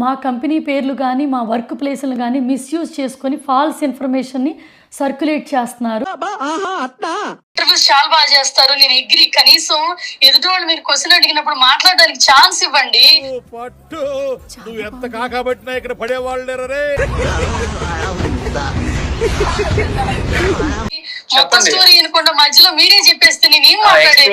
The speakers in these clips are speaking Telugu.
మా కంపెనీ పేర్లు కానీ మా వర్క్ ప్లేసులు కానీ మిస్యూజ్ చేసుకొని ఫాల్స్ ఇన్ఫర్మేషన్ని సర్క్యులేట్ చేస్తున్నారు. ఇంటర్వ్యూస్ చాలా బాగా చేస్తారు, నేను ఎగ్రీ. కనీసం ఎదుటి వాళ్ళు మీరు క్వశ్చన్ అడిగినప్పుడు మాట్లాడడానికి ఛాన్స్ ఇవ్వండి. నువ్వు ఎంత కాకబట్టినా ఇక్కడ పడేవాళ్ళు మొత్తం స్టోరీ అనుకుంటా మధ్యలో మీరే చెప్పేస్తే నేనేం మాట్లాడేది.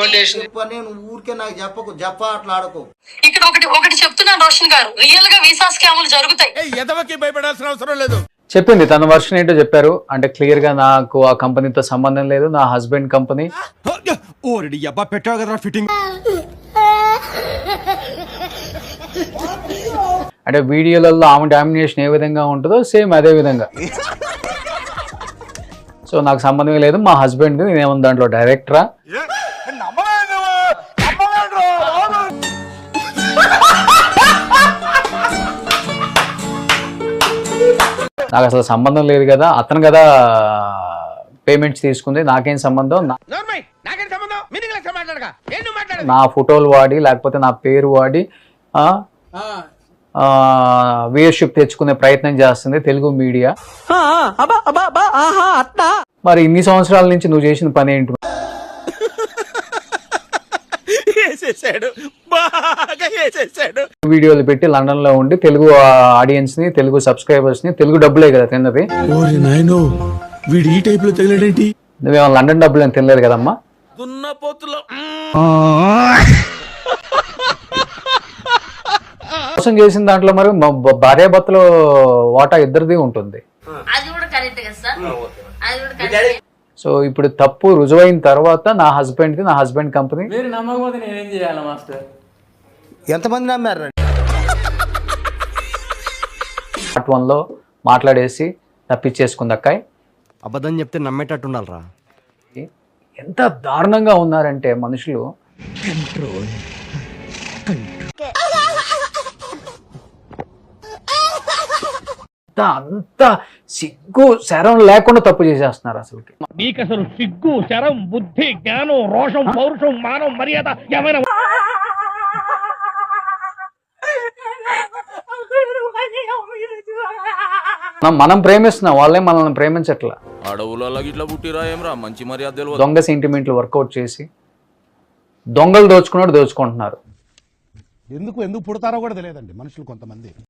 నేను ఊరికే నాకు చెప్పకు అట్లాడకు. ఇక్కడ ఒకటి చెప్తున్నాను రోషన్ గారు, రియల్ గా వీసా స్కాములు జరుగుతాయి. ఎదవకి భయపడాల్సిన అవసరం లేదు. చెప్పింది తన వర్షన్ ఏంటో చెప్పారు. అంటే క్లియర్ గా నాకు ఆ కంపెనీతో సంబంధం లేదు, నా హస్బెండ్ కంపెనీ. పెట్టావు కదా ఫిట్టింగ్. అంటే వీడియోలలో ఆమె డామినేషన్ ఏ విధంగా ఉంటుందో సేమ్ అదే విధంగా. సో నాకు సంబంధమే లేదు, మా హస్బెండ్, నేనేమో దాంట్లో డైరెక్టరా. నాకు అసలు సంబంధం లేదు కదా, అతను కదా పేమెంట్స్ తీసుకుంది, నాకేం సంబంధం. నా ఫోటోలు వాడి లేకపోతే నా పేరు వాడి వ్యూయర్షిప్ తెచ్చుకునే ప్రయత్నం చేస్తుంది తెలుగు మీడియా. మరి ఇన్ని సంవత్సరాల నుంచి నువ్వు చేసిన పని ఏంటి? వీడియోలు పెట్టి లండన్ లో ఉండి తెలుగు ఆడియన్స్ ని, తెలుగు సబ్స్క్రైబర్స్ ని, తెలుగు డబ్బులే కదా తిన్నది. నువ్వేమో లండన్ డబ్బులు అని తినలేదు కదమ్మా. మోసం చేసిన దాంట్లో మరి భార్యాభర్తలో వాటా ఇద్దరిది ఉంటుంది. సో ఇప్పుడు తప్పు రుజువైన తర్వాత నా హస్బెండ్ కి, నా హస్బెండ్ కంపెనీ. మీరు నమ్మకపోతే నేనేం చేయాలి మాస్టర్? ఎంతమంది నమ్మారు? పార్ట్ 1 లో మాట్లాడేసి తప్పించేసుకుంది అక్కాయ్. అబద్ధం చెప్తే నమ్మేటట్టు ఉండాలరా. ఎంత దారుణంగా ఉన్నారంటే మనుషులు. అంత సిగ్గు శరం లేకుండా తప్పు చేసేస్తున్నారు. అసలు నీకు అసలు సిగ్గు, శరం, బుద్ధి, జ్ఞానం, రోషం, పౌరుషం, మానం, మర్యాద ఏమైనా మనం ప్రేమిస్తున్నాం, వాళ్ళే మనల్ని ప్రేమించట్లా. అడవులలో ఇట్లా పుట్టిరా ఏమరా మంచి మర్యాద. దొంగ సెంటిమెంట్లు వర్కౌట్ చేసి దొంగలు దోచుకున్నాడు దోచుకుంటున్నారు. ఎందుకు పుడతారో కూడా తెలియదండి మనుషులు కొంతమంది.